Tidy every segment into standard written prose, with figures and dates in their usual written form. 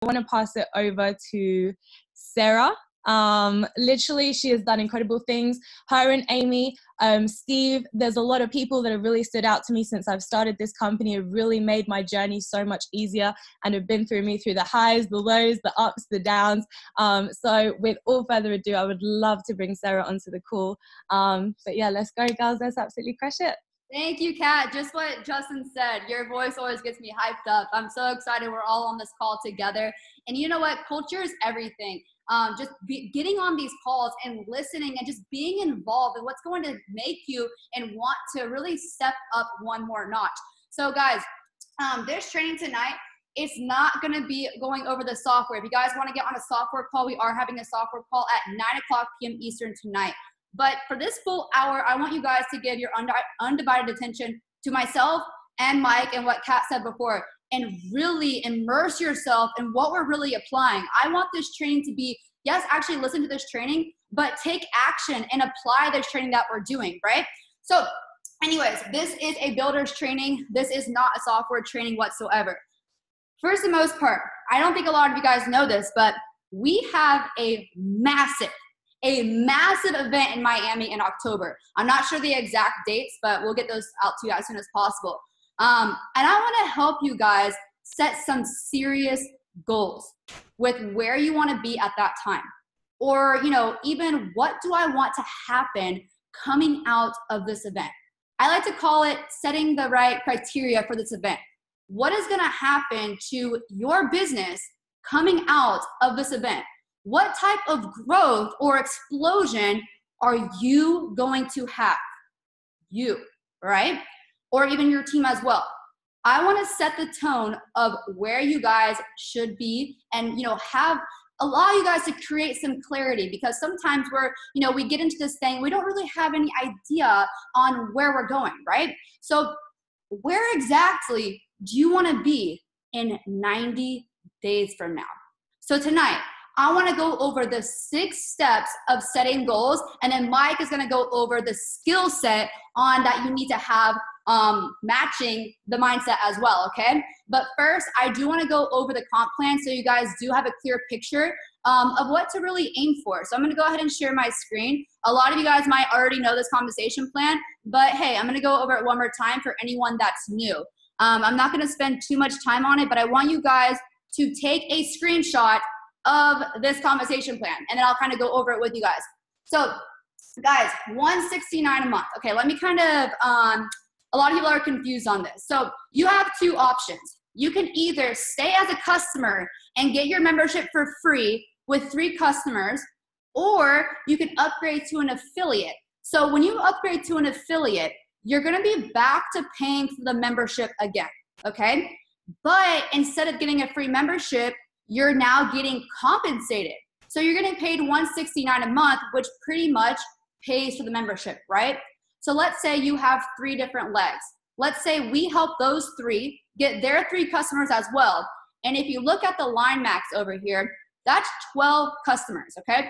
want to pass it over to Sarah. Literally, she has done incredible things. Her and Amy, Steve, there's a lot of people that have really stood out to me since I've started this company. Have really made my journey so much easier and have been through the highs, the lows, the ups, the downs. So with all further ado, I would love to bring Sarah onto the call. But yeah, let's go, girls. Let's absolutely crush it. Thank you, Kat. Just what Justin said, your voice always gets me hyped up. I'm so excited we're all on this call together. And you know what? Culture is everything. Getting on these calls and listening and just being involved in what's going to make you and want to really step up one more notch. So guys, this training tonight, it's not going to be going over the software. If you guys want to get on a software call, we are having a software call at 9:00 p.m. Eastern tonight. But for this full hour, I want you guys to give your undivided attention to myself and Mike and what Kat said before, and really immerse yourself in what we're really applying. I want this training to be, yes, actually listen to this training, but take action and apply this training that we're doing, right? So anyways, this is a builder's training. This is not a software training whatsoever. For the most part, I don't think a lot of you guys know this, but we have a massive event in Miami in October. I'm not sure the exact dates, but we'll get those out to you as soon as possible. And I want to help you guys set some serious goals with where you want to be at that time. Or, you know, even what do I want to happen coming out of this event? I like to call it setting the right criteria for this event. What is going to happen to your business coming out of this event? What type of growth or explosion are you going to have? You, right? Or even your team as well. I want to set the tone of where you guys should be and, you know, allow you guys to create some clarity, because sometimes we get into this thing, we don't really have any idea on where we're going, right? So where exactly do you want to be in 90 days from now? So tonight, I want to go over the 6 steps of setting goals, and then Mike is going to go over the skill set on that you need to have matching the mindset as well, okay? But first, I do want to go over the comp plan so you guys do have a clear picture of what to really aim for. So I'm going to go ahead and share my screen. A lot of you guys might already know this compensation plan, but hey, I'm going to go over it one more time for anyone that's new. I'm not going to spend too much time on it, but I want you guys to take a screenshot of this compensation plan, and then I'll kind of go over it with you guys. So guys, $169 a month. Okay, let me kind of, a lot of people are confused on this. So you have 2 options. You can either stay as a customer and get your membership for free with 3 customers, or you can upgrade to an affiliate. So when you upgrade to an affiliate, you're gonna be back to paying for the membership again, okay? But instead of getting a free membership, you're now getting compensated. So you're getting paid $169 a month, which pretty much pays for the membership, right? So let's say you have 3 different legs. Let's say we help those 3 get their 3 customers as well. And if you look at the line max over here, that's 12 customers, okay?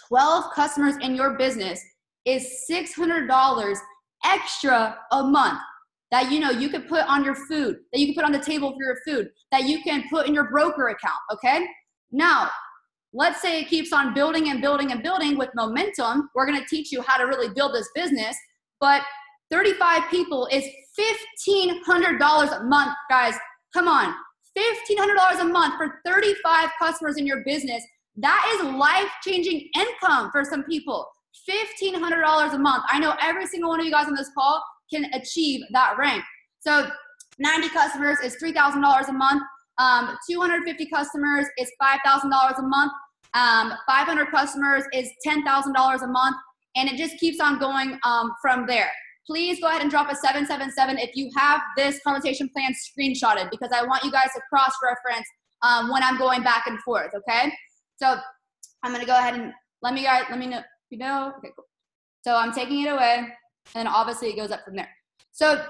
12 customers in your business is $600 extra a month that, you know, you could put on your food, that you can put on the table for your food, that you can put in your broker account, okay? Now, let's say it keeps on building and building and building with momentum. We're gonna teach you how to really build this business, but 35 people is $1,500 a month, guys. Come on, $1,500 a month for 35 customers in your business. That is life-changing income for some people. $1,500 a month. I know every single one of you guys on this call can achieve that rank. So 90 customers is $3,000 a month. 250 customers is $5,000 a month. 500 customers is $10,000 a month. And it just keeps on going from there. Please go ahead and drop a 777 if you have this compensation plan screenshotted, because I want you guys to cross-reference when I'm going back and forth, okay? So I'm gonna go ahead and let me know if you know. Okay, cool. So I'm taking it away, and obviously it goes up from there. So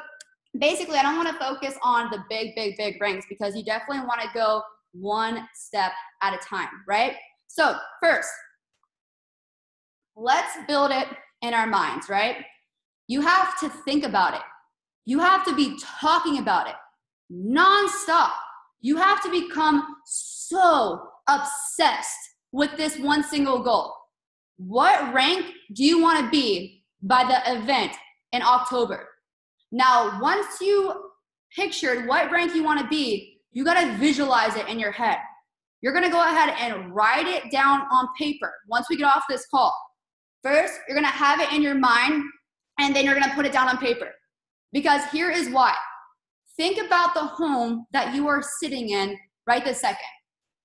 basically, I don't want to focus on the big ranks, because you definitely want to go one step at a time, right? So first, let's build it in our minds, right? You have to think about it. You have to be talking about it nonstop. You have to become so obsessed with this one single goal. What rank do you want to be by the event in October? Now, once you pictured what rank you want to be, you got to visualize it in your head. You're going to go ahead and write it down on paper once we get off this call. First, you're going to have it in your mind, and then you're going to put it down on paper. Because here is why. Think about the home that you are sitting in right this second.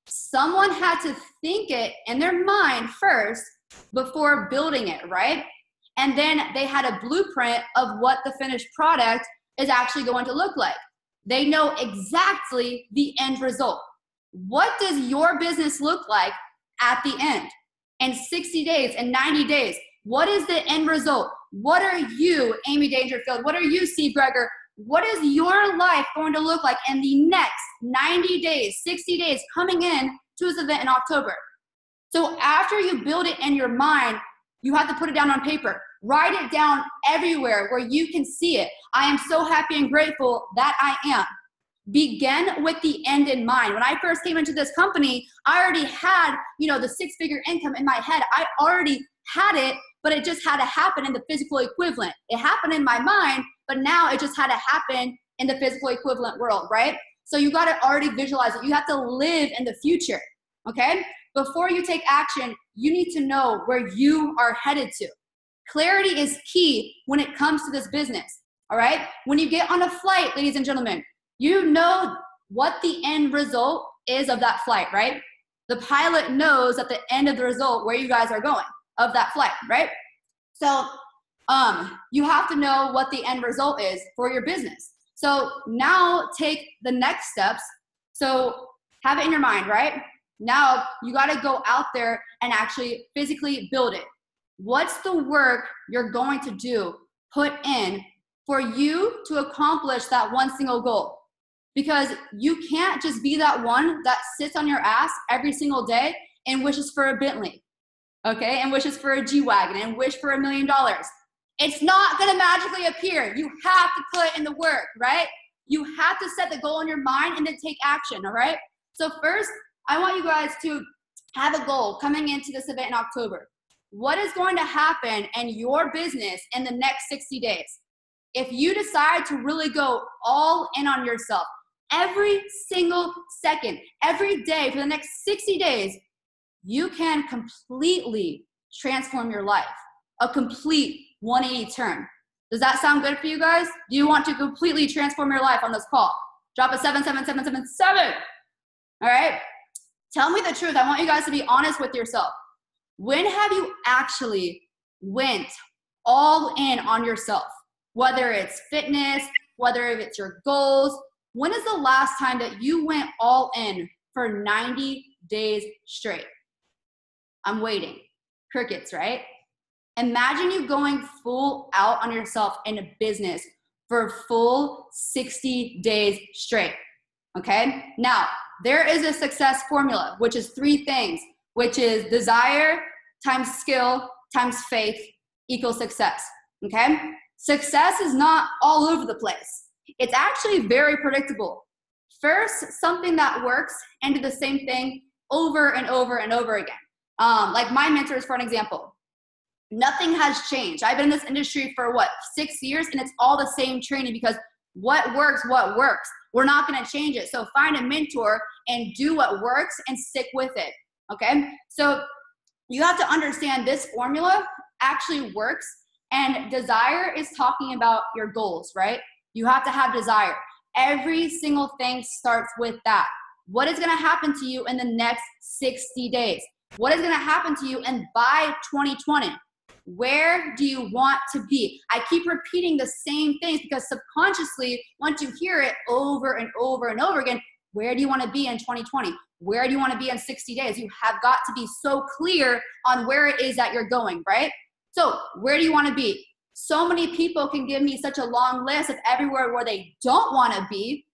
Someone had to think it in their mind first before building it, right? And then they had a blueprint of what the finished product is actually going to look like. They know exactly the end result. What does your business look like at the end? In 60 days, in 90 days, what is the end result? What are you, Amy Dangerfield? What are you, Steve Greger? What is your life going to look like in the next 90 days, 60 days coming in to this event in October? So after you build it in your mind, you have to put it down on paper. Write it down everywhere where you can see it. I am so happy and grateful that I am. Begin with the end in mind. When I first came into this company, I already had, the six-figure income in my head. I already had it, but it just had to happen in the physical equivalent. It happened in my mind, but now it just had to happen in the physical equivalent world, right? So you got to already visualize it. You have to live in the future, okay? Before you take action, you need to know where you are headed to. Clarity is key when it comes to this business, all right? When you get on a flight, ladies and gentlemen, you know what the end result is of that flight, right? The pilot knows at the end of the result where you guys are going of that flight, right? So you have to know what the end result is for your business. So now take the next steps. So have it in your mind, right? Now you got to go out there and actually physically build it. What's the work you're going to do, put in for you to accomplish that one single goal? Because you can't just be that one that sits on your ass every single day and wishes for a Bentley, okay? And wishes for a G-Wagon and wish for $1 million. It's not gonna magically appear. You have to put in the work, right? You have to set the goal in your mind and then take action, all right? So first, I want you guys to have a goal coming into this event in October. What is going to happen in your business in the next 60 days? If you decide to really go all in on yourself, every single second, every day for the next 60 days, you can completely transform your life. A complete 180 turn. Does that sound good for you guys? Do you want to completely transform your life on this call? Drop a 77777. All right? Tell me the truth. I want you guys to be honest with yourself. When have you actually went all in on yourself? Whether it's fitness, whether it's your goals, when is the last time that you went all in for 90 days straight? I'm waiting. Crickets, right? Imagine you going full out on yourself in a business for a full 60 days straight, okay? Now, there is a success formula, which is 3 things, which is desire times skill times faith equals success, okay? Success is not all over the place. It's actually very predictable. First, something that works and do the same thing over and over and over again. Like my mentors, for an example. Nothing has changed. I've been in this industry for 6 years, and it's all the same training because what works. We're not going to change it. So find a mentor and do what works and stick with it, okay? So you have to understand this formula actually works, and desire is talking about your goals, right? You have to have desire. Every single thing starts with that. What is going to happen to you in the next 60 days? What is going to happen to you by 2020? Where do you want to be? I keep repeating the same things because subconsciously, once you hear it over and over and over again, where do you want to be in 2020? Where do you want to be in 60 days? You have got to be so clear on where it is that you're going, right? So where do you want to be? So many people can give me such a long list of everywhere where they don't want to be.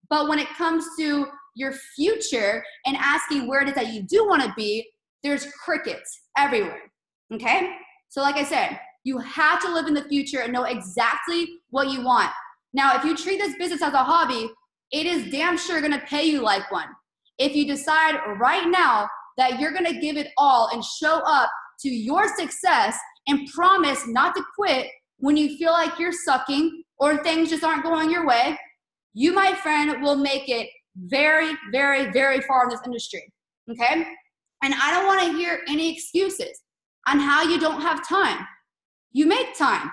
But when it comes to your future and asking where it is that you do want to be, there's crickets everywhere, okay? So like I said, you have to live in the future and know exactly what you want. Now, if you treat this business as a hobby, it is damn sure gonna pay you like one. If you decide right now that you're gonna give it all and show up to your success and promise not to quit when you feel like you're sucking or things just aren't going your way, you, my friend, will make it very, very, very far in this industry, okay? And I don't wanna hear any excuses on how you don't have time. You make time,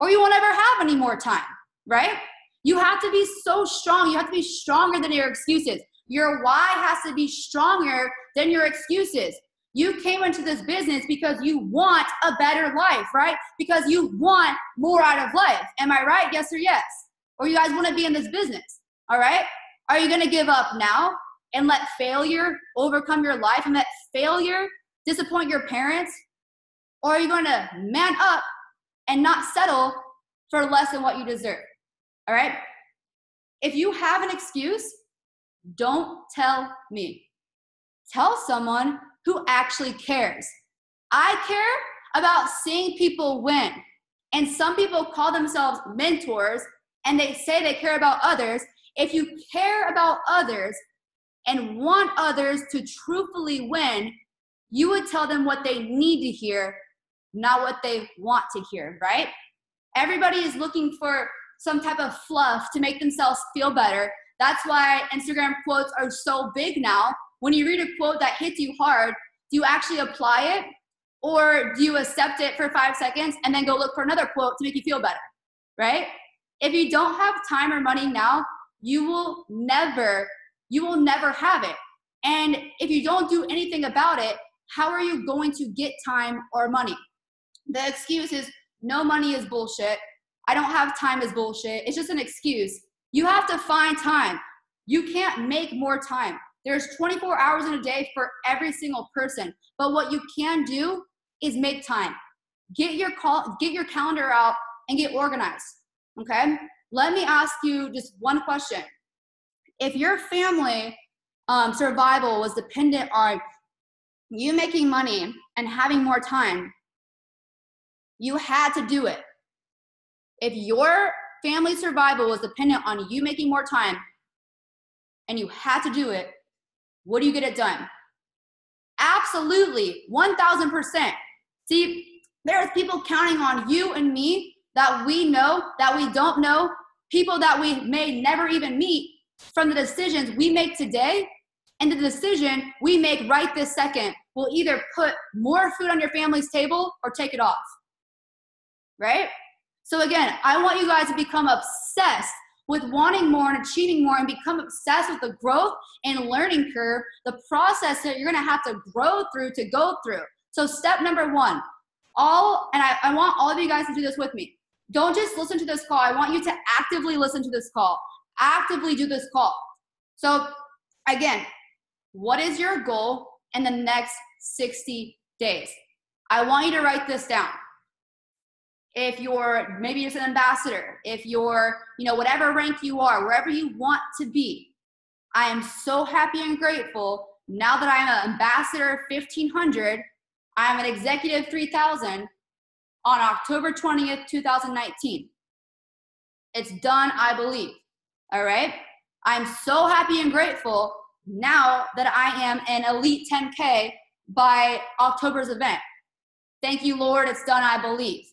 or you won't ever have any more time, right? You have to be so strong. You have to be stronger than your excuses. Your why has to be stronger than your excuses. You came into this business because you want a better life, right? Because you want more out of life. Am I right? Yes or yes? Or you guys want to be in this business, all right? Are you going to give up now and let failure overcome your life and let failure disappoint your parents? Or are you going to man up and not settle for less than what you deserve? All right? If you have an excuse, don't tell me. Tell someone who actually cares. I care about seeing people win. And some people call themselves mentors and they say they care about others. If you care about others and want others to truthfully win, you would tell them what they need to hear, not what they want to hear, right? Everybody is looking for some type of fluff to make themselves feel better. That's why Instagram quotes are so big now. When you read a quote that hits you hard, do you actually apply it? Or do you accept it for 5 seconds and then go look for another quote to make you feel better, right? If you don't have time or money now, you will never have it. And if you don't do anything about it, how are you going to get time or money? The excuse is no money is bullshit. I don't have time is bullshit. It's just an excuse. You have to find time. You can't make more time. There's 24 hours in a day for every single person. But what you can do is make time. Get your calendar out and get organized, okay? Let me ask you just one question. If your family survival was dependent on you making money and having more time, you had to do it. If your family survival was dependent on you making more time and you had to do it, would you get it done? Absolutely, 1,000%. See, there's people counting on you and me that we know, that we don't know, people that we may never even meet from the decisions we make today and the decision we make right this second will either put more food on your family's table or take it off, right? So again, I want you guys to become obsessed with wanting more and achieving more and become obsessed with the growth and learning curve, the process that you're gonna have to grow through to go through. So step number one, I want all of you guys to do this with me. Don't just listen to this call. I want you to actively listen to this call. Actively do this call. So again, what is your goal in the next 60 days? I want you to write this down. If you're maybe just an ambassador, if you're, whatever rank you are, wherever you want to be, I am so happy and grateful now that I'm an ambassador 1500, I'm an executive 3000 on October 20th, 2019. It's done, I believe. All right. I'm so happy and grateful now that I am an Elite 10K by October's event. Thank you, Lord. It's done, I believe.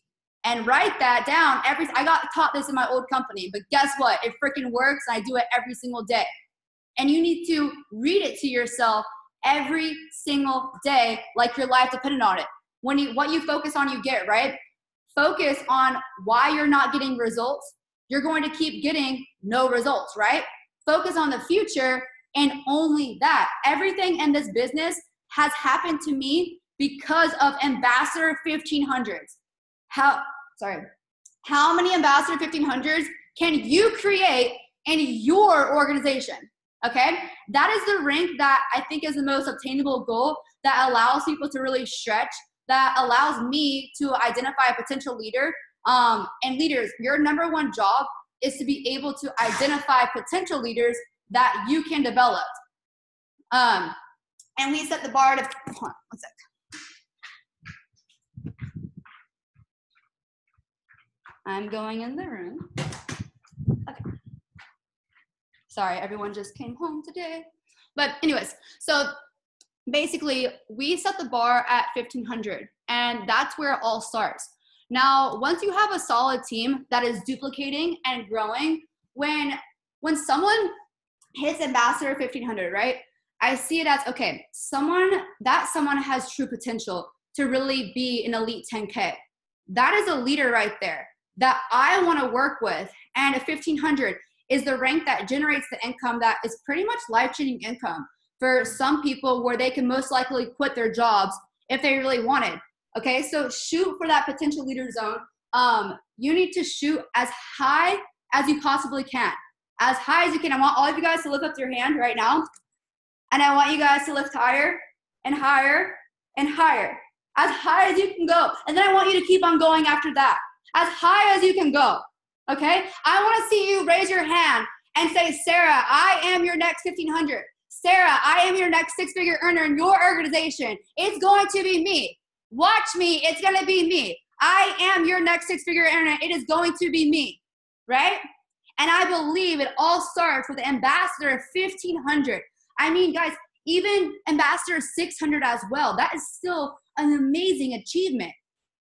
And write that down. I got taught this in my old company, but guess what? It freaking works. And I do it every single day. And you need to read it to yourself every single day like your life depended on it. What you focus on, you get, right? Focus on why you're not getting results. You're going to keep getting no results, right? Focus on the future and only that. Everything in this business has happened to me because of Ambassador 1500s. How many Ambassador 1500s can you create in your organization? Okay, that is the rank that I think is the most obtainable goal that allows people to really stretch, that allows me to identify a potential leader. And leaders, your number one job is to be able to identify potential leaders that you can develop. And we set the bar to, hold on, one sec. I'm going in the room. Okay. Sorry, everyone just came home today. But anyways, so basically we set the bar at 1,500 and that's where it all starts. Now, once you have a solid team that is duplicating and growing, when someone hits ambassador 1,500, right? I see it as, okay, someone has true potential to really be an elite 10K. That is a leader right there that I want to work with. And a 1,500 is the rank that generates the income that is pretty much life-changing income for some people, where they can most likely quit their jobs if they really wanted. Okay, so shoot for that potential leader zone. You need to shoot as high as you possibly can. As high as you can. I want all of you guys to lift up your hand right now. And I want you guys to lift higher and higher and higher. As high as you can go. And then I want you to keep on going after that. As high as you can go. Okay? I want to see you raise your hand and say, Sarah, I am your next 1,500. Sarah, I am your next six-figure earner in your organization. It's going to be me. Watch me. It's going to be me. I am your next six-figure earner. It is going to be me. Right? And I believe it all starts with ambassador 1,500. I mean, guys, even ambassador 600 as well. That is still an amazing achievement.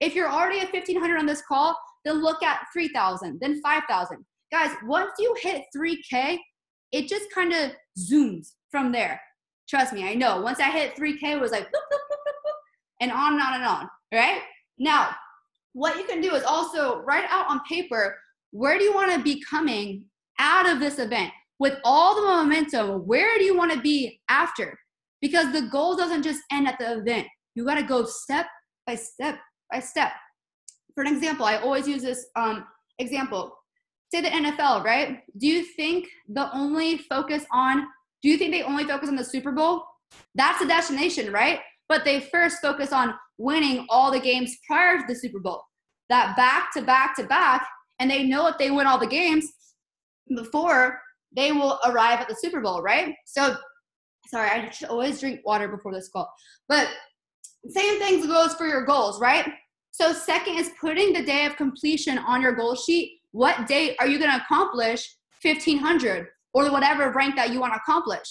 If you're already at 1,500 on this call, then look at 3,000, then 5,000. Guys, once you hit 3K, it just kind of zooms from there. Trust me, I know. Once I hit 3K, it was like boop, boop, boop, boop, boop, and on and on, right? Now, what you can do is also write out on paper, where do you want to be coming out of this event? With all the momentum, where do you want to be after? Because the goal doesn't just end at the event. You got to go step by step by step. For an example, I always use this example. Say the NFL, right? Do you think they only focus on the Super Bowl? That's the destination, right? But they first focus on winning all the games prior to the Super Bowl. That back to back to back, and they know if they win all the games before, they will arrive at the Super Bowl, right? So, sorry, I should always drink water before this call. But same thing goes for your goals, right? So second is putting the day of completion on your goal sheet. What date are you going to accomplish 1,500 or whatever rank that you want to accomplish?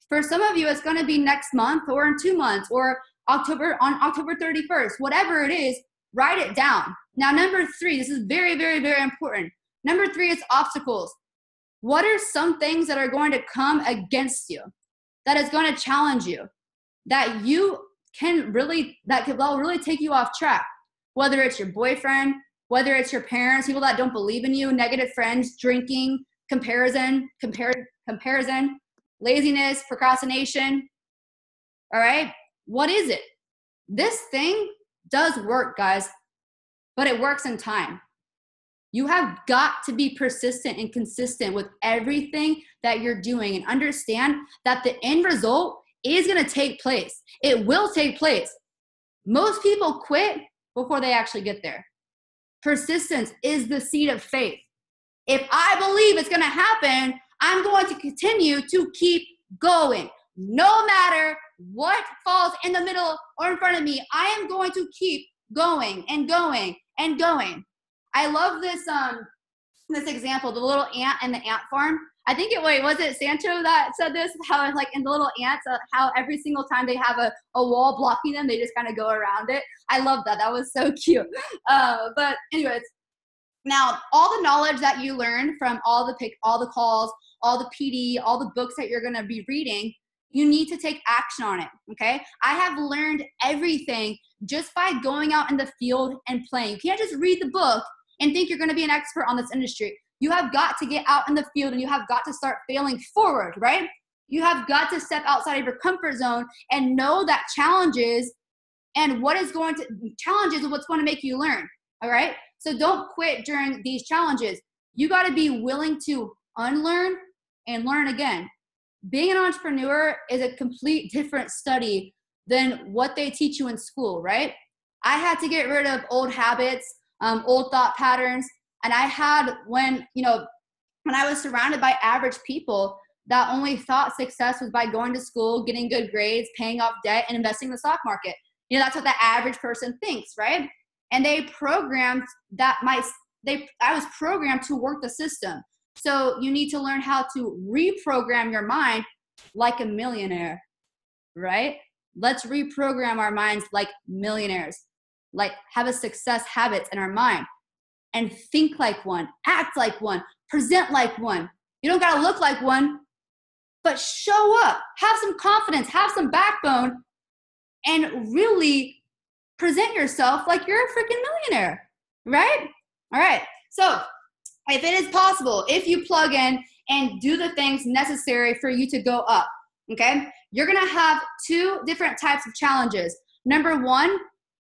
For some of you, it's going to be next month or in 2 months or on October 31st, whatever it is, write it down. Now, number 3, this is very, very, very important. Number 3 is obstacles. What are some things that are going to come against you, that is going to challenge you, that you can really, that will really take you off track? Whether it's your boyfriend, whether it's your parents, people that don't believe in you, negative friends, drinking, comparison, laziness, procrastination. All right? What is it? This thing does work, guys, but it works in time. You have got to be persistent and consistent with everything that you're doing and understand that the end result is going to take place. It will take place. Most people quit before they actually get there. Persistence is the seed of faith. If I believe it's going to happen, I'm going to continue to keep going. No matter what falls in the middle or in front of me, I am going to keep going and going and going. I love this example, the little ant and the ant farm. I think was it Sancho that said this? How like in the little ants, how every single time they have a wall blocking them, they just kind of go around it. I love that. That was so cute. But anyways, now all the knowledge that you learn from all the calls, all the PD, all the books that you're going to be reading, you need to take action on it. Okay. I have learned everything just by going out in the field and playing. You can't just read the book and think you're going to be an expert on this industry. You have got to get out in the field and you have got to start failing forward, right? You have got to step outside of your comfort zone and know that challenges and what's going to make you learn, all right? So don't quit during these challenges. You got to be willing to unlearn and learn again. Being an entrepreneur is a complete different study than what they teach you in school, right? I had to get rid of old habits, old thought patterns. And I had, when I was surrounded by average people that only thought success was by going to school, getting good grades, paying off debt, and investing in the stock market. That's what the average person thinks, right? And they programmed I was programmed to work the system. So you need to learn how to reprogram your mind like a millionaire, right? Let's reprogram our minds like millionaires, like have a success habits in our mind and think like one, act like one, present like one. You don't gotta look like one, but show up, have some confidence, have some backbone, and really present yourself like you're a freaking millionaire, right? All right, so if it is possible, if you plug in and do the things necessary for you to go up, okay, you're gonna have two different types of challenges. Number one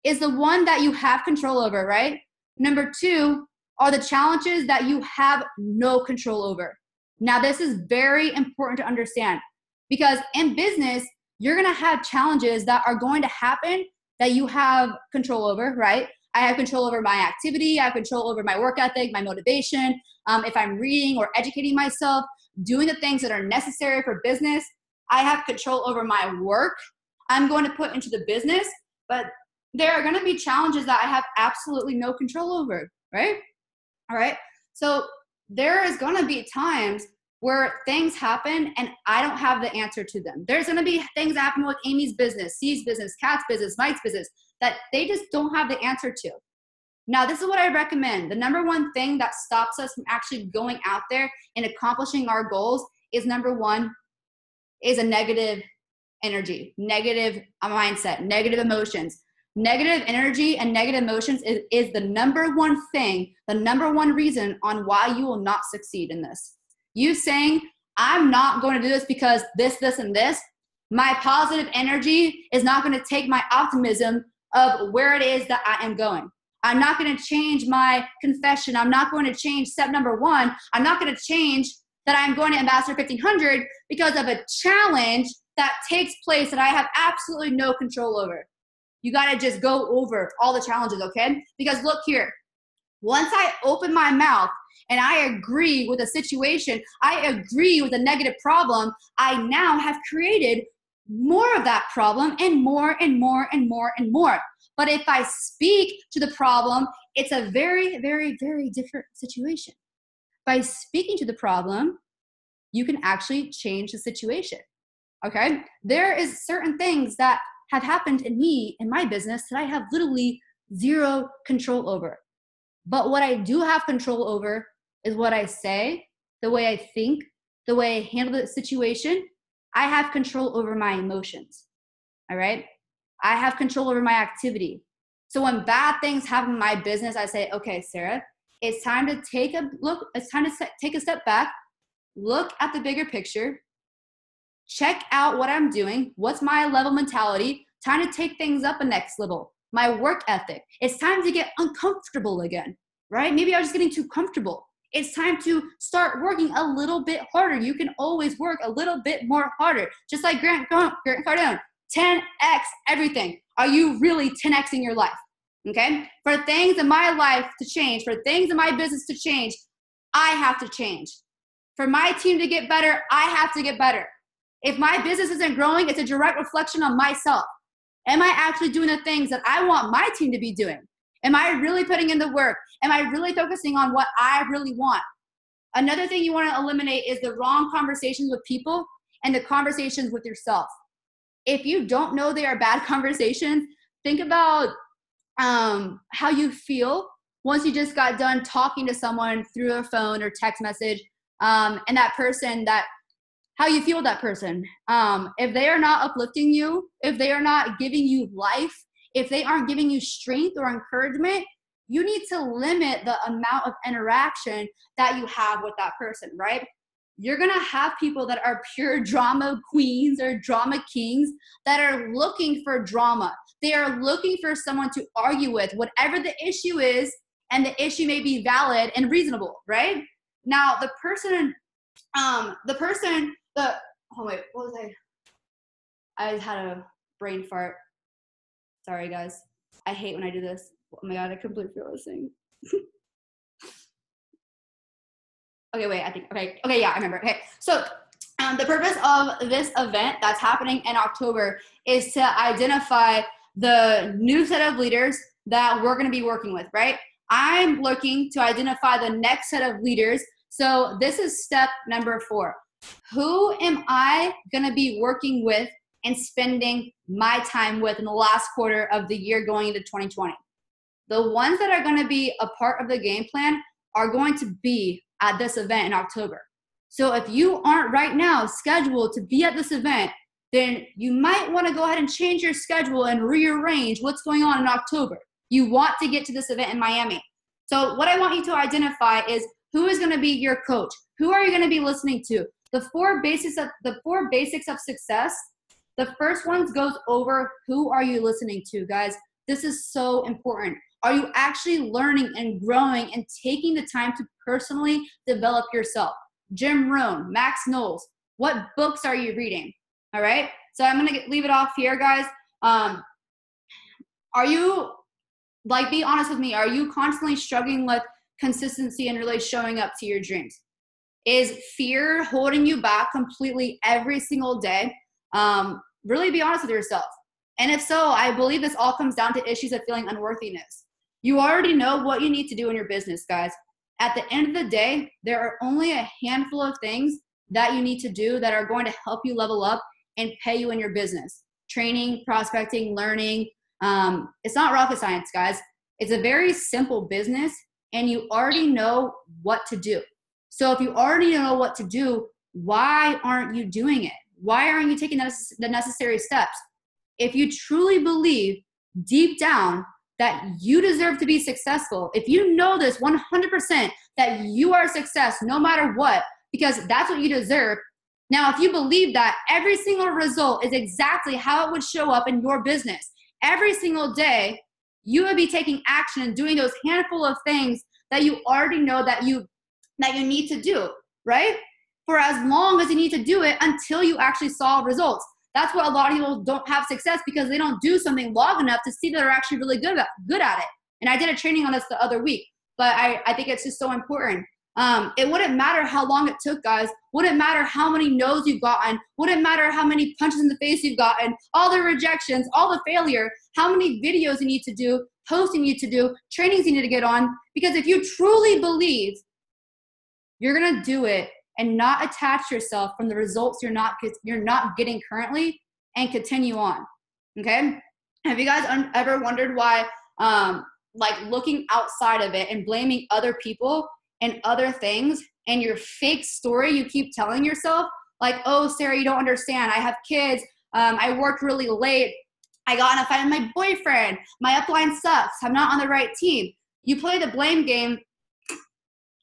is the one that you have control over, right? Number two are the challenges that you have no control over. Now, this is very important to understand because in business, you're gonna have challenges that are going to happen that you have control over, right? I have control over my activity. I have control over my work ethic, my motivation. If I'm reading or educating myself, doing the things that are necessary for business, I have control over my work I'm going to put into the business, but there are going to be challenges that I have absolutely no control over, right? All right. So there is going to be times where things happen and I don't have the answer to them. There's going to be things that happen with Amy's business, C's business, Kat's business, Mike's business that they just don't have the answer to. Now, this is what I recommend. The number one thing that stops us from actually going out there and accomplishing our goals is number one is a negative energy, negative mindset, negative emotions. Negative energy and negative emotions is the number one thing, the number one reason on why you will not succeed in this. You saying, I'm not going to do this because this, and this, my positive energy is not going to take my optimism of where it is that I am going. I'm not going to change my confession. I'm not going to change step number one. I'm not going to change that I'm going to Ambassador 1500 because of a challenge that takes place that I have absolutely no control over. You got to just go over all the challenges, okay? Because look here, once I open my mouth and I agree with a situation, I agree with a negative problem, I now have created more of that problem and more and more and more and more. But if I speak to the problem, it's a very, very, very different situation. By speaking to the problem, you can actually change the situation, okay? There is certain things that have happened in me, in my business, that I have literally zero control over. But what I do have control over is what I say, the way I think, the way I handle the situation. I have control over my emotions, all right? I have control over my activity. So when bad things happen in my business, I say, okay, Sarah, it's time to take a look. It's time to take a step back, look at the bigger picture, check out what I'm doing. What's my level mentality? Time to take things up a next level. My work ethic. It's time to get uncomfortable again, right? Maybe I was just getting too comfortable. It's time to start working a little bit harder. You can always work a little bit more harder. Just like Grant Cardone, 10x everything. Are you really 10xing your life? Okay? For things in my life to change, for things in my business to change, I have to change. For my team to get better, I have to get better. If my business isn't growing, it's a direct reflection on myself. Am I actually doing the things that I want my team to be doing? Am I really putting in the work? Am I really focusing on what I really want? Another thing you want to eliminate is the wrong conversations with people and the conversations with yourself. If you don't know they are bad conversations, think about how you feel once you just got done talking to someone through a phone or text message, and that person, how you feel with that person. If they are not uplifting you, if they are not giving you life, if they aren't giving you strength or encouragement, you need to limit the amount of interaction that you have with that person, right? You're going to have people that are pure drama queens or drama kings that are looking for drama. They are looking for someone to argue with, whatever the issue is, and the issue may be valid and reasonable, right? Now, oh wait, what was I had a brain fart. Sorry, guys. I hate when I do this. Oh my God, I completely forgot what I was saying. Okay, wait, okay, yeah, I remember. Okay, so the purpose of this event that's happening in October is to identify the new set of leaders that we're gonna be working with, right? I'm looking to identify the next set of leaders So this is step number 4. Who am I going to be working with and spending my time with in the last quarter of the year going into 2020? The ones that are going to be a part of the game plan are going to be at this event in October. So if you aren't right now scheduled to be at this event, then you might want to go ahead and change your schedule and rearrange what's going on in October. You want to get to this event in Miami. So what I want you to identify is who is going to be your coach? Who are you going to be listening to? The four basics of success. The first one goes over who are you listening to, guys. This is so important. Are you actually learning and growing and taking the time to personally develop yourself? Jim Rohn, Max Knowles, what books are you reading? All right. So I'm going to leave it off here, guys. Are you, be honest with me, are you constantly struggling with consistency and really showing up to your dreams? Is fear holding you back completely every single day? Really be honest with yourself. And if so, I believe this all comes down to issues of feeling unworthiness. You already know what you need to do in your business, guys. At the end of the day, there are only a handful of things that you need to do that are going to help you level up and pay you in your business. Training, prospecting, learning. It's not rocket science, guys. It's a very simple business, and you already know what to do. So if you already know what to do, why aren't you doing it? Why aren't you taking the necessary steps? If you truly believe deep down that you deserve to be successful, if you know this 100% that you are a success no matter what, because that's what you deserve. Now, if you believe that every single result is exactly how it would show up in your business, every single day, you would be taking action and doing those handful of things that you already know that you need to do, right? For as long as you need to do it until you actually saw results. That's why a lot of people don't have success, because they don't do something long enough to see that they're actually really good at it. And I did a training on this the other week, but I think it's just so important. It wouldn't matter how long it took, guys. Wouldn't matter how many no's you've gotten. Wouldn't matter how many punches in the face you've gotten, all the rejections, all the failure, how many videos you need to do, posts you need to do, trainings you need to get on. Because if you truly believe, you're going to do it and not attach yourself from the results you're not getting currently and continue on. Okay? Have you guys ever wondered why, looking outside of it and blaming other people and other things and your fake story you keep telling yourself, like, oh, Sarah, you don't understand. I have kids. I worked really late. I got in a fight with my boyfriend. My upline sucks. I'm not on the right team. You play the blame game.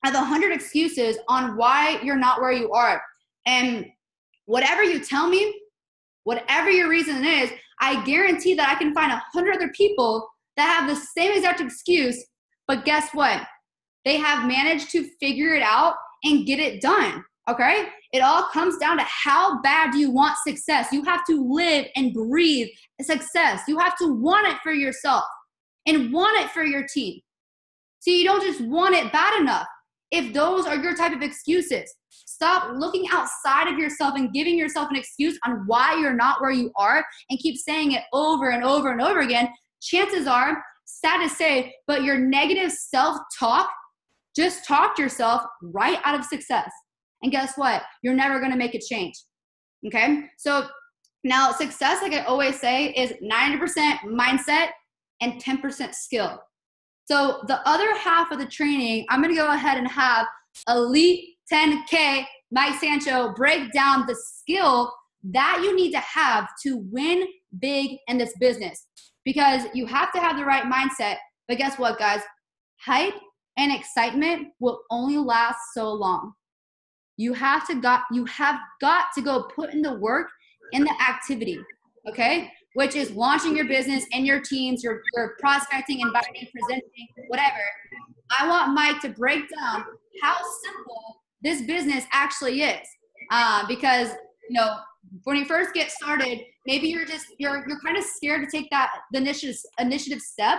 I have 100 excuses on why you're not where you are. And whatever you tell me, whatever your reason is, I guarantee that I can find 100 other people that have the same exact excuse, but guess what? They have managed to figure it out and get it done, okay? It all comes down to how bad do you want success. You have to live and breathe success. You have to want it for yourself and want it for your team. So you don't just want it bad enough. If those are your type of excuses, stop looking outside of yourself and giving yourself an excuse on why you're not where you are and keep saying it over and over and over again. Chances are, sad to say, but your negative self-talk just talked yourself right out of success. And guess what? You're never going to make a change. Okay? So now success, like I always say, is 90% mindset and 10% skill. So the other half of the training, I'm going to go ahead and have Elite10k, Mike Sancho, break down the skill that you need to have to win big in this business. Because you have to have the right mindset. But guess what, guys? Hype and excitement will only last so long. You have got to go put in the work in the activity, okay? Which is launching your business and your teams, your prospecting, inviting, presenting, whatever. I want Mike to break down how simple this business actually is. Because, when you first get started, maybe you're kind of scared to take the initiative step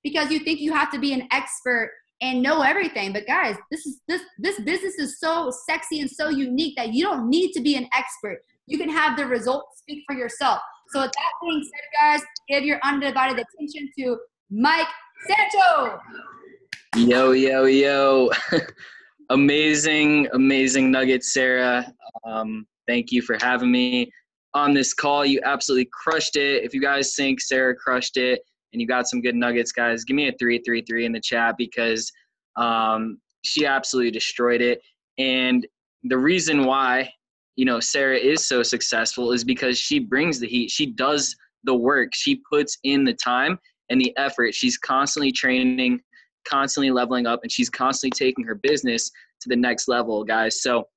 because you think you have to be an expert and know everything. But guys, this business is so sexy and so unique that you don't need to be an expert. You can have the results speak for yourself. So with that being said, guys, give your undivided attention to Mike Sancho. Yo. Amazing, amazing nuggets, Sarah. Thank you for having me on this call. You absolutely crushed it. If you guys think Sarah crushed it and you got some good nuggets, guys, give me a 333 in the chat because she absolutely destroyed it. And the reason why, Sarah is so successful is because she brings the heat. She does the work. She puts in the time and the effort. She's constantly training, constantly leveling up, and she's constantly taking her business to the next level, guys. So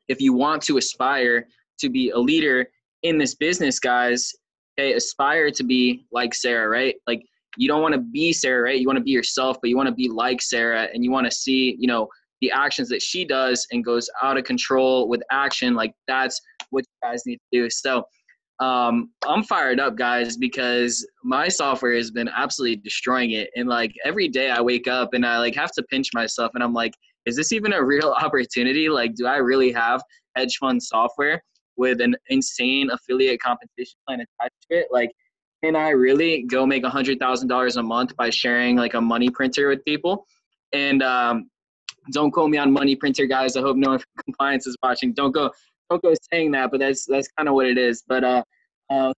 if you want to aspire to be a leader in this business, guys, hey, aspire to be like Sarah, right? Like, you don't want to be Sarah, right? You want to be yourself, but you want to be like Sarah, and you want to see, the actions that she does and goes out of control with action. Like, that's what you guys need to do. So I'm fired up, guys, because my software has been absolutely destroying it. And like every day I wake up and I like have to pinch myself and I'm like, is this even a real opportunity? Like, do I really have hedge fund software with an insane affiliate compensation plan attached to it? Like, can I really go make $100,000 a month by sharing like a money printer with people? And don't quote me on money printer, guys. I hope no one from compliance is watching. Don't go saying that, but that's kind of what it is. But I'm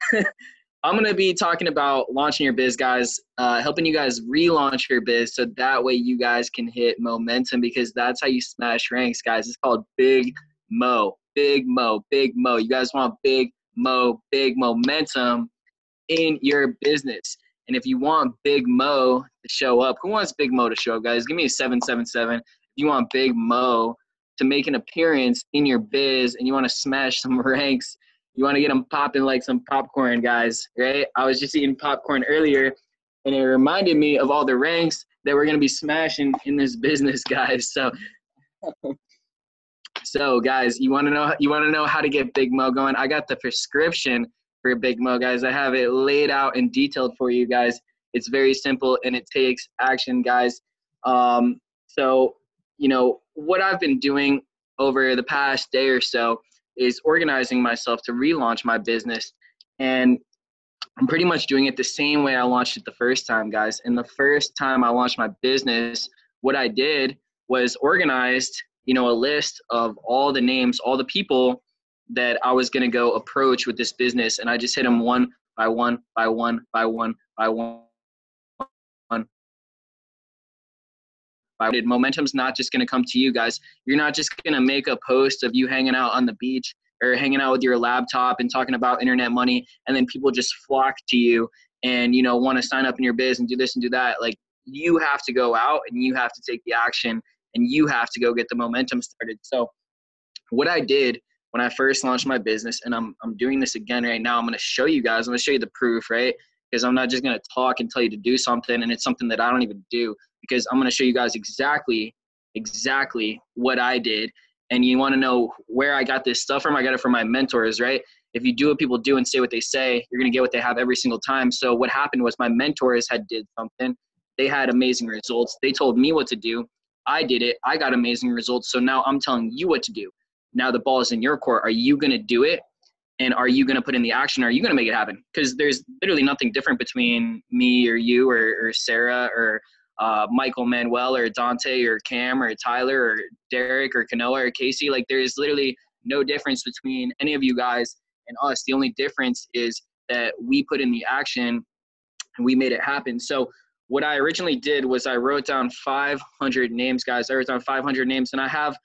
going to be talking about launching your biz, guys, helping you guys relaunch your biz so that way you guys can hit momentum, because that's how you smash ranks, guys. It's called Big Mo. Big Mo. Big Mo. You guys want big momentum in your business. And if you want Big Mo to show up, who wants Big Mo to show up, guys? Give me a 777. If you want Big Mo to make an appearance in your biz and you want to smash some ranks, you want to get them popping like some popcorn, guys, right? I was just eating popcorn earlier, and it reminded me of all the ranks that we're going to be smashing in this business, guys. So guys, you want to know how to get Big Mo going? I got the prescription for Big Mo, guys. I have it laid out and detailed for you guys. It's very simple and it takes action, guys. So, what I've been doing over the past day or so is organizing myself to relaunch my business. And I'm pretty much doing it the same way I launched it the first time, guys. And the first time I launched my business, what I did was organized, a list of all the names, all the people that I was going to go approach with this business. And I just hit them one by one, by one, by one, by one. Momentum's not just going to come to you, guys. You're not just going to make a post of you hanging out on the beach or hanging out with your laptop and talking about internet money, and then people just flock to you and, want to sign up in your biz and do this and do that. Like, you have to go out and you have to take the action and you have to go get the momentum started. So what I did when I first launched my business, and I'm doing this again right now, I'm going to show you guys, I'm going to show you the proof, right? Because I'm not just going to talk and tell you to do something and it's something that I don't even do, because I'm going to show you guys exactly what I did. And you want to know where I got this stuff from? I got it from my mentors, right? If you do what people do and say what they say, you're going to get what they have every single time. So what happened was my mentors did something. They had amazing results. They told me what to do. I did it. I got amazing results. So now I'm telling you what to do. Now the ball is in your court. Are you going to do it? And are you going to put in the action? Or are you going to make it happen? Because there's literally nothing different between me or you or Sarah or Michael Manuel or Dante or Cam or Tyler or Derek or Kanoa or Casey. Like, there's literally no difference between any of you guys and us. The only difference is that we put in the action and we made it happen. So what I originally did was I wrote down 500 names, guys. I wrote down 500 names, and I have,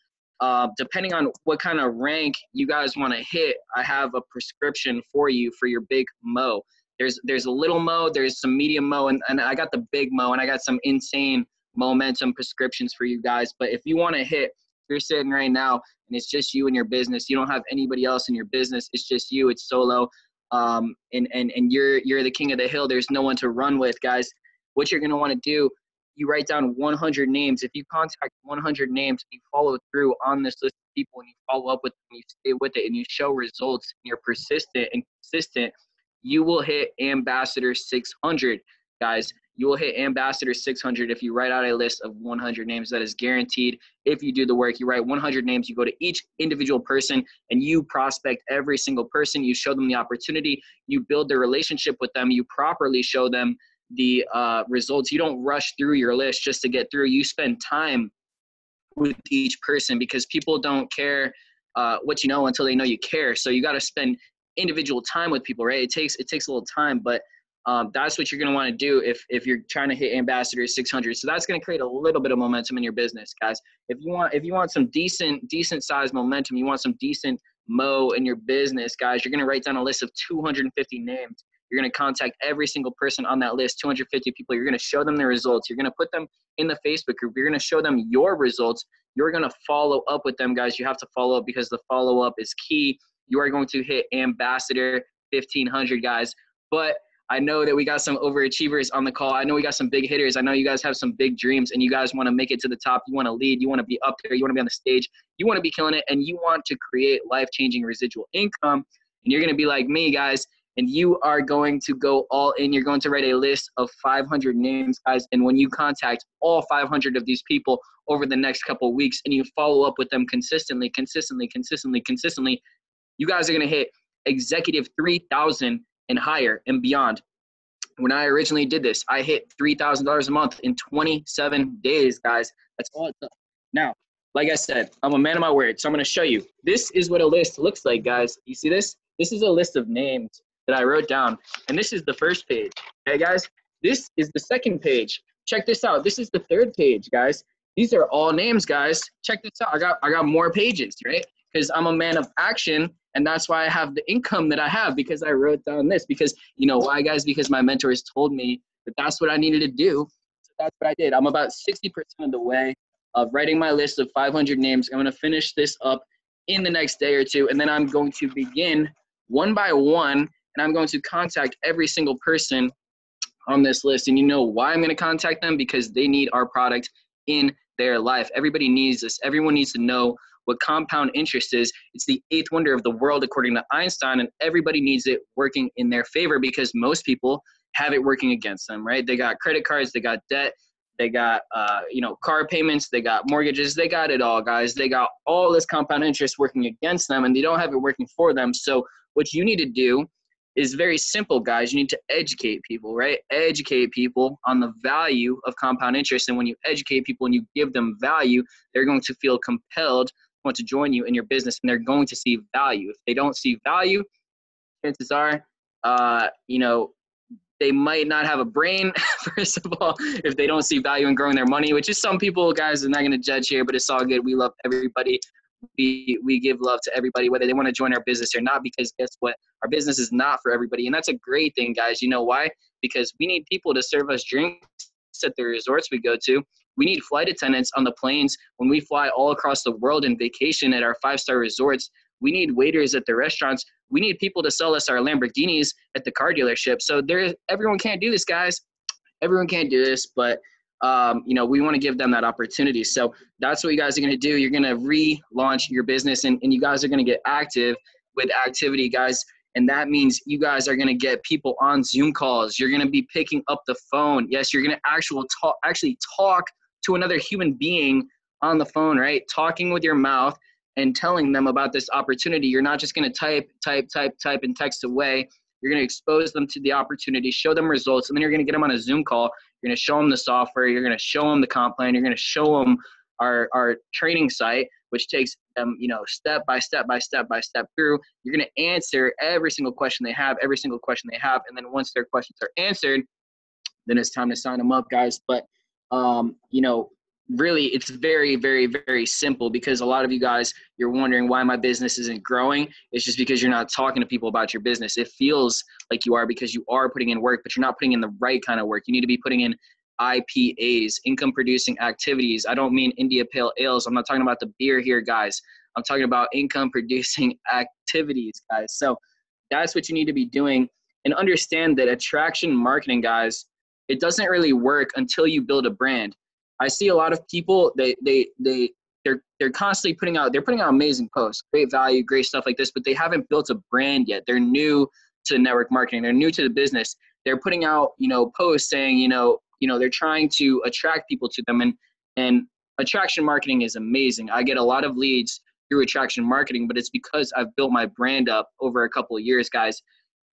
depending on what kind of rank you guys want to hit, I have a prescription for you for your Big Mo. There's a little Mo, there's some medium Mo, and I got the Big Mo, and I got some insane momentum prescriptions for you guys. But if you want to hit, you're sitting right now, and it's just you and your business. You don't have anybody else in your business. It's just you. It's solo, and you're the king of the hill. There's no one to run with, guys. What you're going to want to do, you write down 100 names. If you contact 100 names and you follow through on this list of people and you follow up with them, you stay with it, and you show results, and you're persistent and consistent, you will hit Ambassador 600, guys. You will hit Ambassador 600 if you write out a list of 100 names. That is guaranteed. If you do the work, you write 100 names, you go to each individual person and you prospect every single person. You show them the opportunity. You build the relationship with them. You properly show them the results. You don't rush through your list just to get through. You spend time with each person, because people don't care what you know until they know you care. So you got to spend individual time with people, right? It takes a little time, but that's what you're going to want to do if you're trying to hit ambassador 600. So that's going to create a little bit of momentum in your business, guys. If you want some decent size momentum, you want some decent mo in your business, guys, you're going to write down a list of 250 names. You're going to contact every single person on that list, 250 people. You're going to show them the results. You're going to put them in the Facebook group. You're going to show them your results. You're going to follow up with them, guys. You have to follow up because the follow-up is key. You are going to hit ambassador 1,500, guys. But I know that we got some overachievers on the call. I know we got some big hitters. I know you guys have some big dreams, and you guys want to make it to the top. You want to lead. You want to be up there. You want to be on the stage. You want to be killing it, and you want to create life-changing residual income. And you're going to be like me, guys, and you are going to go all in. You're going to write a list of 500 names, guys, and when you contact all 500 of these people over the next couple of weeks and you follow up with them consistently, you guys are going to hit executive 3,000 and higher and beyond. When I originally did this, I hit $3,000 a month in 27 days, guys. That's all it took. Now, like I said, I'm a man of my word, so I'm going to show you. This is what a list looks like, guys. You see this? This is a list of names that I wrote down, and this is the first page. Okay, guys? This is the second page. Check this out. This is the third page, guys. These are all names, guys. Check this out. I got more pages, right? Because I'm a man of action, and that's why I have the income that I have, because I wrote down this. Because, you know why, guys? Because my mentors told me that that's what I needed to do. So that's what I did. I'm about 60% of the way of writing my list of 500 names. I'm going to finish this up in the next day or two, and then I'm going to begin one by one, and I'm going to contact every single person on this list. And you know why I'm going to contact them? Because they need our product in their life. Everybody needs this. Everyone needs to know what compound interest is. It's the 8th wonder of the world, according to Einstein, and everybody needs it working in their favor, because most people have it working against them, right? They got credit cards, they got debt, they got car payments, they got mortgages, they got it all, guys. They got all this compound interest working against them, and they don't have it working for them. So what you need to do is very simple, guys. You need to educate people, right? Educate people on the value of compound interest. And when you educate people and you give them value, they're going to feel compelled want to join you in your business, and they're going to see value. If they don't see value, chances are, they might not have a brain, first of all, if they don't see value in growing their money, which is some people, guys, are not going to judge here, but it's all good. We love everybody. We give love to everybody, whether they want to join our business or not, because guess what? Our business is not for everybody. And that's a great thing, guys. You know why? Because we need people to serve us drinks at the resorts we go to. We need flight attendants on the planes when we fly all across the world and vacation at our 5-star resorts. We need waiters at the restaurants. We need people to sell us our Lamborghinis at the car dealership. So everyone can't do this, guys. Everyone can't do this, but we want to give them that opportunity. So that's what you guys are going to do. You're going to relaunch your business, and you guys are going to get active with activity, guys. And that means you guys are going to get people on Zoom calls. You're going to be picking up the phone. Yes, you're going to actually talk to another human being on the phone, right? Talking with your mouth and telling them about this opportunity. You're not just going to type and text away. You're going to expose them to the opportunity, show them results, and then you're going to get them on a Zoom call. You're going to show them the software. You're going to show them the comp plan. You're going to show them our training site, which takes them, step by step through. You're going to answer every single question they have. And then once their questions are answered, then it's time to sign them up, guys. But, really, it's very, very, very simple, because a lot of you guys, you're wondering why my business isn't growing. It's just because you're not talking to people about your business. It feels like you are, because you are putting in work, but you're not putting in the right kind of work. You need to be putting in IPAs, income producing activities. I don't mean India Pale Ales. I'm not talking about the beer here, guys. I'm talking about income producing activities, guys. So that's what you need to be doing. And understand that attraction marketing, guys, it doesn't really work until you build a brand. I see a lot of people, they're constantly putting out amazing posts, great value, great stuff like this, but they haven't built a brand yet. They're new to network marketing. They're new to the business. They're putting out, posts saying, they're trying to attract people to them, and attraction marketing is amazing. I get a lot of leads through attraction marketing, but it's because I've built my brand up over a couple of years, guys.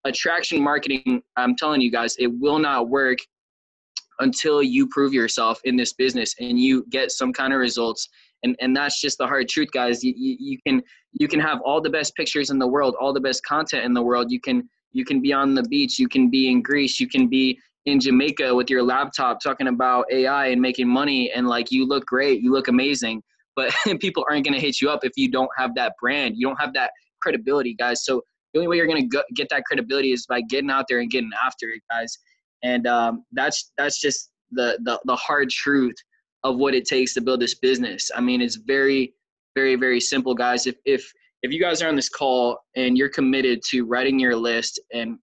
Attraction marketing, I'm telling you guys, it will not work until you prove yourself in this business and you get some kind of results And that's just the hard truth, guys. You can have all the best pictures in the world, all the best content in the world. You can be on the beach, you can be in Greece, you can be in Jamaica with your laptop talking about AI and making money, and like you look great, you look amazing, but people aren't going to hit you up if you don't have that brand. You don't have that credibility, guys. So the only way you're going to get that credibility is by getting out there and getting after it, guys. And that's just the hard truth of what it takes to build this business. I mean, it's very, very, very simple, guys. If you guys are on this call and you're committed to writing your list and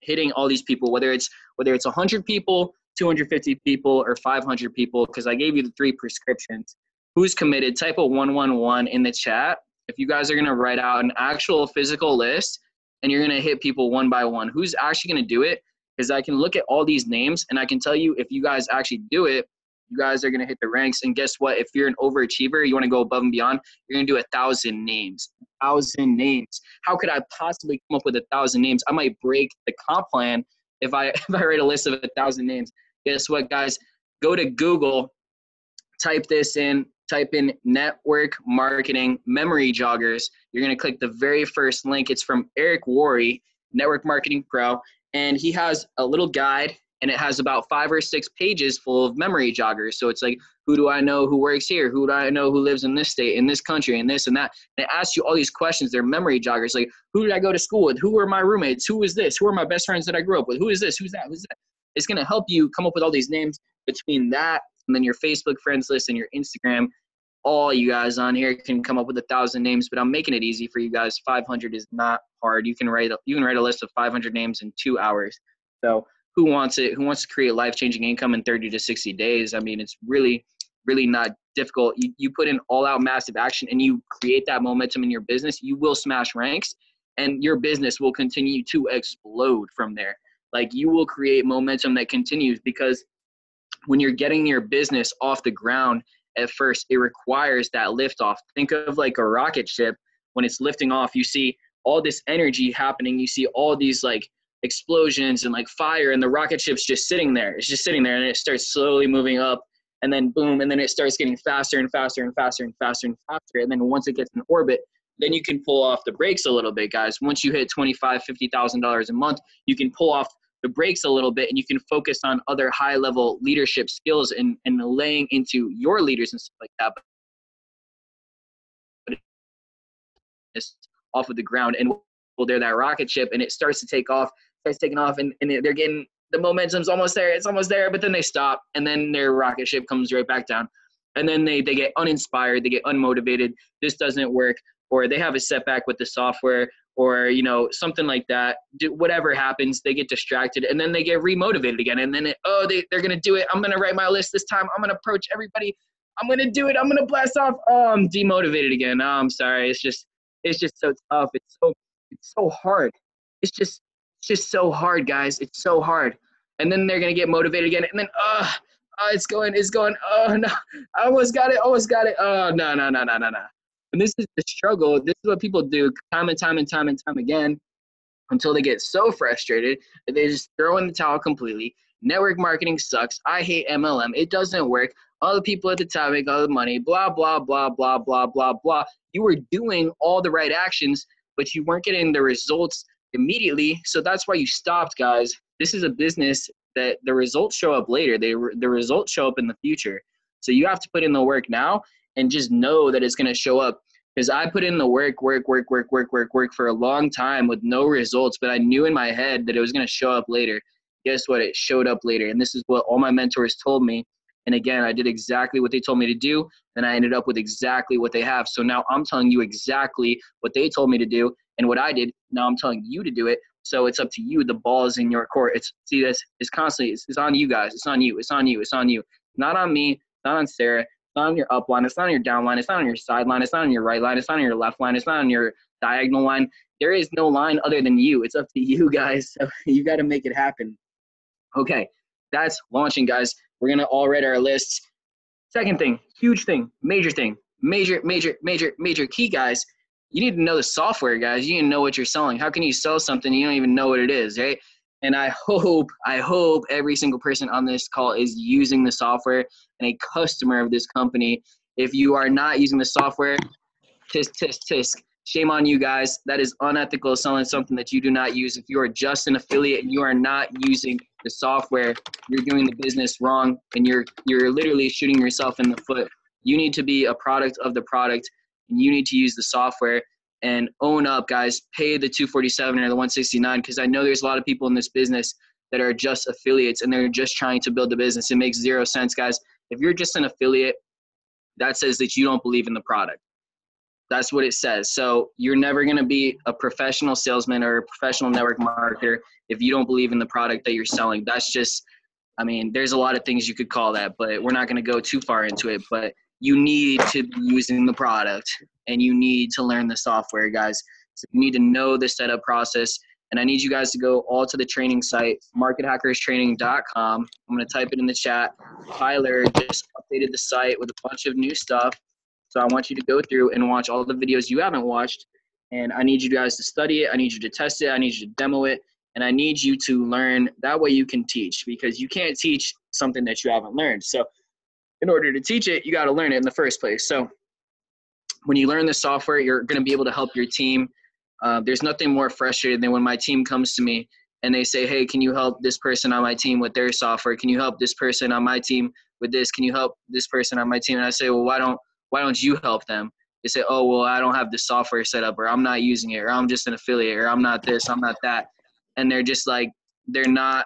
hitting all these people, whether it's 100 people, 250 people, or 500 people, because I gave you the 3 prescriptions, who's committed? Type a 111 in the chat. If you guys are going to write out an actual physical list and you're going to hit people one by one, who's actually going to do it? Because I can look at all these names and I can tell you if you guys actually do it, you guys are going to hit the ranks. And guess what? If you're an overachiever, you want to go above and beyond, you're going to do 1,000 names. 1,000 names. How could I possibly come up with 1,000 names? I might break the comp plan if I write a list of 1,000 names. Guess what, guys? Go to Google, type this in, type in network marketing memory joggers. You're going to click the very first link. It's from Eric Worre, Network Marketing Pro. And he has a little guide, and it has about 5 or 6 pages full of memory joggers. So it's like, who do I know who works here? Who do I know who lives in this state, in this country, and this and that? And it asks you all these questions. They're memory joggers. Like, who did I go to school with? Who were my roommates? Who is this? Who are my best friends that I grew up with? Who is this? Who's that? Who's that? It's going to help you come up with all these names between that and then your Facebook friends list and your Instagram. All you guys on here can come up with 1,000 names, but I'm making it easy for you guys. 500 is not hard. You can write a list of 500 names in 2 hours. So who wants it? Who wants to create life-changing income in 30 to 60 days? I mean, it's really, really not difficult. You put in all-out massive action and you create that momentum in your business, you will smash ranks and your business will continue to explode from there. Like, you will create momentum that continues, because when you're getting your business off the ground at first, it requires that lift off. Think of like a rocket ship. When it's lifting off, you see all this energy happening. You see all these like explosions and like fire, and the rocket ship's just sitting there. It's just sitting there, and it starts slowly moving up, and then boom, and then it starts getting faster and faster and faster and faster and faster. And then once it gets in orbit, then you can pull off the brakes a little bit, guys. Once you hit $25,000, $50,000 a month, you can pull off the brakes a little bit, and you can focus on other high-level leadership skills and laying into your leaders and stuff like that. But it's off of the ground, and well, they're that rocket ship, and it starts to take off, starts taking off, and they're getting, the momentum's almost there, it's almost there, but then they stop, and then their rocket ship comes right back down. And then they get uninspired, they get unmotivated, this doesn't work, or they have a setback with the software, or, you know, something like that. Whatever happens, they get distracted, and then they get remotivated again. And then, they're going to do it. I'm going to write my list this time. I'm going to approach everybody. I'm going to do it. I'm going to blast off. Oh, I'm demotivated again. Oh, I'm sorry. It's just so tough. It's so hard. It's just so hard, guys. It's so hard. And then they're going to get motivated again. And then, it's going. Oh, no. I almost got it. Oh, no. And this is the struggle. This is what people do time and time again until they get so frustrated that they just throw in the towel completely. Network marketing sucks. I hate MLM. It doesn't work. All the people at the top make all the money. Blah, blah, blah, blah, blah, blah, blah. You were doing all the right actions, but you weren't getting the results immediately. So that's why you stopped, guys. This is a business that the results show up later. The results show up in the future. So you have to put in the work now and just know that it's going to show up. Because I put in the work for a long time with no results, but I knew in my head that it was going to show up later. Guess what? It showed up later. And this is what all my mentors told me. And again, I did exactly what they told me to do, and I ended up with exactly what they have. So now I'm telling you exactly what they told me to do and what I did. Now I'm telling you to do it. So it's up to you. The ball is in your court. It's constantly, it's on you guys. It's on you. Not on me, not on Sarah. It's not on your up line. It's not on your down line. It's not on your side line. It's not on your right line. It's not on your left line. It's not on your diagonal line. There is no line other than you. It's up to you guys. So you got to make it happen. Okay, that's launching, guys. We're going to all write our lists. Second thing, huge thing, major key, guys. You need to know the software, guys. You need to know what you're selling. How can you sell something you don't even know what it is, right? And I hope every single person on this call is using the software and a customer of this company If you are not using the software, tisk, tisk, tisk. Shame on you guys. That is unethical selling something that you do not use. If you are just an affiliate and you are not using the software, you're doing the business wrong, and you're literally shooting yourself in the foot. You need to be a product of the product, and you need to use the software and own up, guys. Pay the $247 or the $169, because I know there's a lot of people in this business that are just affiliates and they're just trying to build the business. It makes zero sense, guys. If you're just an affiliate, that says that you don't believe in the product. That's what it says. So you're never going to be a professional salesman or a professional network marketer if you don't believe in the product that you're selling. That's just, I mean, there's a lot of things you could call that, but we're not going to go too far into it. But you need to be using the product, and you need to learn the software, guys. So you need to know the setup process. And I need you guys to go all to the training site, markethackerstraining.com. I'm going to type it in the chat. Tyler just updated the site with a bunch of new stuff. So I want you to go through and watch all the videos you haven't watched. And I need you guys to study it. I need you to test it. I need you to demo it. And I need you to learn. That way you can teach, because you can't teach something that you haven't learned. So in order to teach it, you got to learn it in the first place. So when you learn the software, you're going to be able to help your team. There's nothing more frustrating than when my team comes to me and they say, hey, can you help this person on my team with their software? Can you help this person on my team with this? Can you help this person on my team? And I say, well, why don't you help them? They say, oh, well, I don't have the software set up, or I'm not using it, or I'm just an affiliate, or I'm not this, I'm not that. And they're just like, they're not,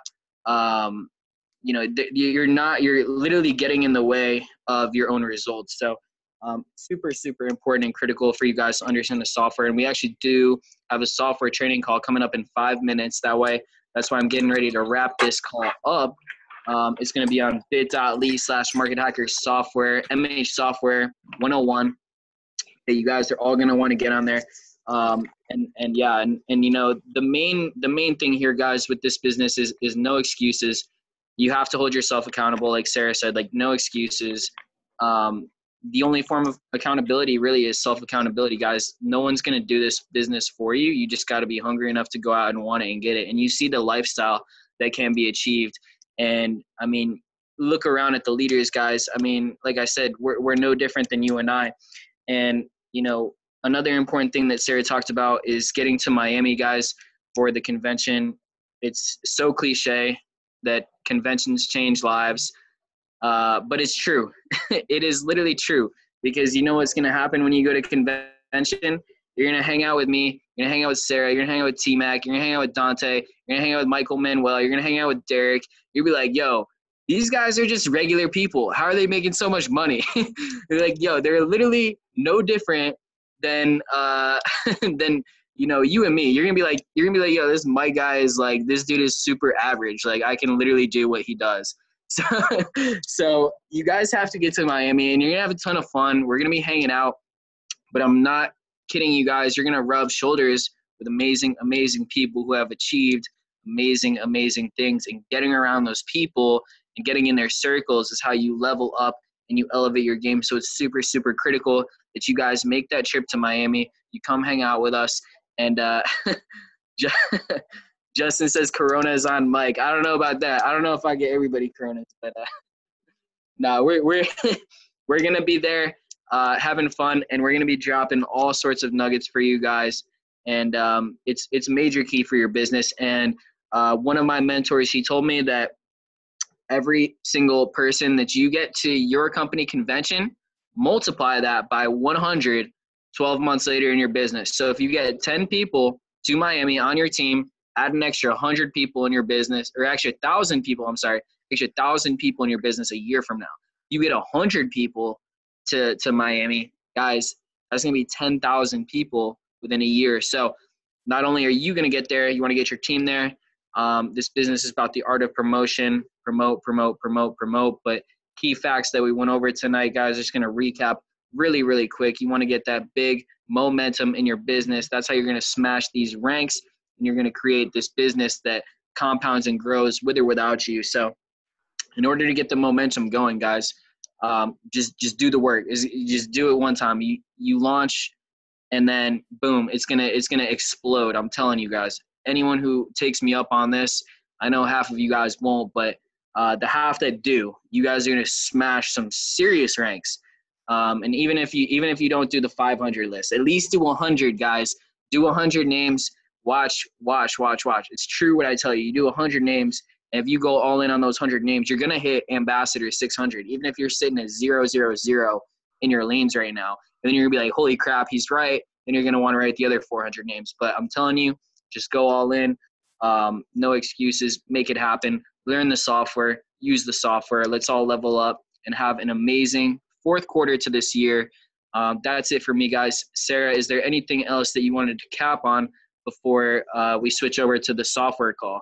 you're literally getting in the way of your own results. So super, super important and critical for you guys to understand the software. And we actually do have a software training call coming up in 5 minutes. That's why I'm getting ready to wrap this call up. It's going to be on bit.ly/markethackersoftware, MH Software 101. That you guys are all going to want to get on there. And you know, the main thing here, guys, with this business is no excuses. You have to hold yourself accountable. Like Sarah said, like, no excuses. The only form of accountability really is self-accountability, guys. No one's going to do this business for you. You just got to be hungry enough to go out and want it and get it. And you see the lifestyle that can be achieved. And I mean, look around at the leaders, guys. I mean, like I said, we're no different than you and I. And, you know, another important thing that Sarah talked about is getting to Miami, guys, for the convention. It's so cliche that conventions change lives. But it's true. It is literally true, because you know what's going to happen when you go to convention? You're going to hang out with me. You're going to hang out with Sarah. You're going to hang out with T-Mac. You're going to hang out with Dante. You're going to hang out with Michael Manuel. You're going to hang out with Derek. You'll be like, yo, these guys are just regular people. How are they making so much money? They're like, yo, they're literally no different than you know, you and me. You're gonna be like, yo, this Mike guy is like, this dude is super average. Like, I can literally do what he does. So you guys have to get to Miami, and you're gonna have a ton of fun. We're gonna be hanging out, but I'm not kidding you guys. You're gonna rub shoulders with amazing, amazing people who have achieved amazing, amazing things. And getting around those people and getting in their circles is how you level up and you elevate your game. So it's super, super critical that you guys make that trip to Miami. You come hang out with us. And Justin says Corona is on mic. I don't know about that. I don't know if I get everybody Coronas, but no, we're gonna be there having fun, and we're gonna be dropping all sorts of nuggets for you guys. And it's major key for your business. And one of my mentors, he told me that every single person that you get to your company convention, multiply that by 100 12 months later in your business. So if you get 10 people to Miami on your team, add an extra 100 people in your business, or actually 1,000 people, extra 1,000 people in your business a year from now. You get 100 people to Miami, guys, that's going to be 10,000 people within a year. So not only are you going to get there, you want to get your team there. This business is about the art of promotion, promote. But key facts that we went over tonight, guys, just going to recap really, really quick. You want to get that big momentum in your business. That's how you're going to smash these ranks, and you're going to create this business that compounds and grows with or without you. So in order to get the momentum going, guys, just do the work. Just do it one time. You launch, and then boom, it's gonna explode. I'm telling you guys. Anyone who takes me up on this, I know half of you guys won't, but the half that do, you guys are gonna smash some serious ranks. And even if you don't do the 500 list, at least do 100, guys. Do 100 names. Watch. It's true what I tell you. You do 100 names, and if you go all in on those 100 names, you're gonna hit ambassador 600. Even if you're sitting at 000 in your lanes right now, and then you're gonna be like, holy crap, he's right. Then you're gonna want to write the other 400 names. But I'm telling you, just go all in. No excuses. Make it happen. Learn the software. Use the software. Let's all level up and have an amazing fourth quarter to this year. That's it for me, guys. Sarah, is there anything else that you wanted to cap on before we switch over to the software call?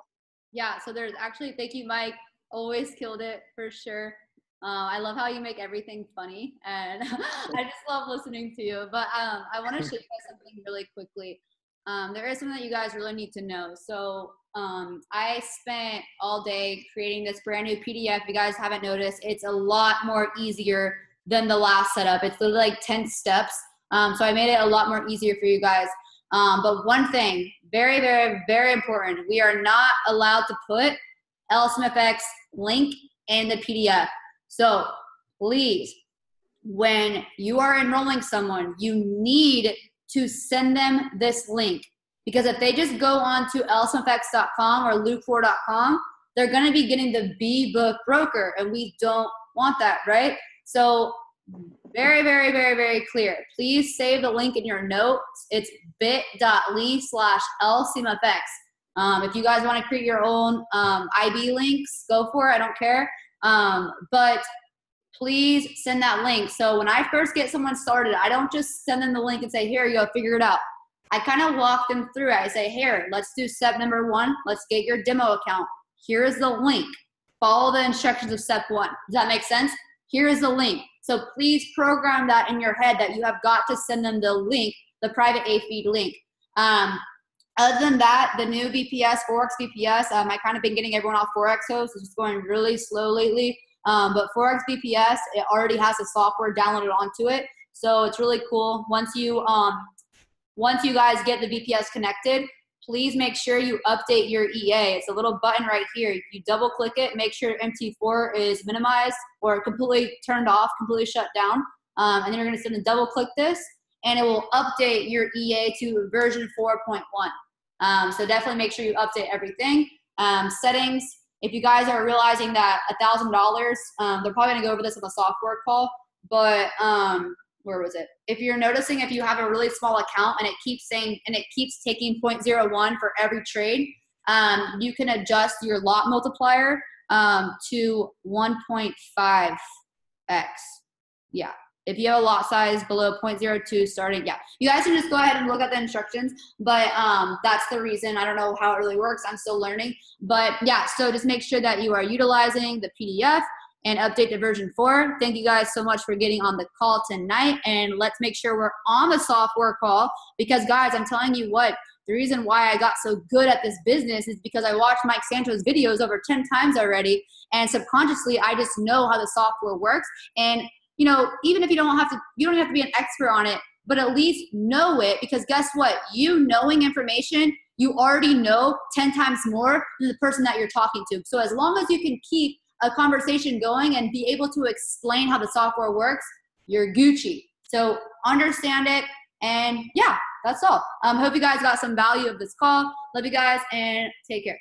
Yeah, so there's actually, thank you, Mike. Always killed it for sure. I love how you make everything funny, and I just love listening to you. But I want to show you guys something really quickly. There is something that you guys really need to know. So I spent all day creating this brand new PDF. If you guys haven't noticed, it's a lot more easier than the last setup. It's literally like 10 steps. So I made it a lot more easier for you guys. But one thing, very, very, very important, we are not allowed to put LSMFX link in the PDF. So please, when you are enrolling someone, you need to send them this link. Because if they just go on to lsmfx.com or luke4.com, they're going to be getting the B-book broker, and we don't want that, right? So very, very, very, very clear. Please save the link in your notes. It's bit.ly/lcmfx. If you guys want to create your own IB links, go for it. I don't care. But please send that link. So when I first get someone started, I don't just send them the link and say, here you go, figure it out. I kind of walk them through it. I say, here, let's do step number 1. Let's get your demo account. Here's the link. Follow the instructions of step 1. Does that make sense? Here is the link. So please program that in your head that you have got to send them the link, the private A-feed link. Other than that, the new VPS, Forex VPS, I kind of been getting everyone off Forex host. It's just going really slow lately. But Forex VPS, it already has the software downloaded onto it. So it's really cool. Once you guys get the VPS connected, please make sure you update your EA. It's a little button right here. You double click it, make sure MT4 is minimized or completely turned off, completely shut down. And then you're gonna send a double click this, and it will update your EA to version 4.1. So definitely make sure you update everything. Settings, if you guys are realizing that $1,000, they're probably gonna go over this on the software call, but where was it? If you're noticing, if you have a really small account and it keeps saying, and it keeps taking 0.01 for every trade, you can adjust your lot multiplier to 1.5x. Yeah. If you have a lot size below 0.02 starting, yeah. You guys can just go ahead and look at the instructions, but that's the reason. I don't know how it really works. I'm still learning. But yeah, so just make sure that you are utilizing the PDF and update to version 4. Thank you guys so much for getting on the call tonight. And let's make sure we're on the software call, because guys, I'm telling you what, the reason why I got so good at this business is because I watched Mike Sancho's videos over 10 times already. And subconsciously, I just know how the software works. And you know, even if you don't have to be an expert on it, but at least know it, because guess what? You knowing information, you already know 10 times more than the person that you're talking to. So as long as you can keep a conversation going and be able to explain how the software works, you're Gucci. So understand it, and yeah, that's all. Hope you guys got some value of this call. Love you guys, and take care.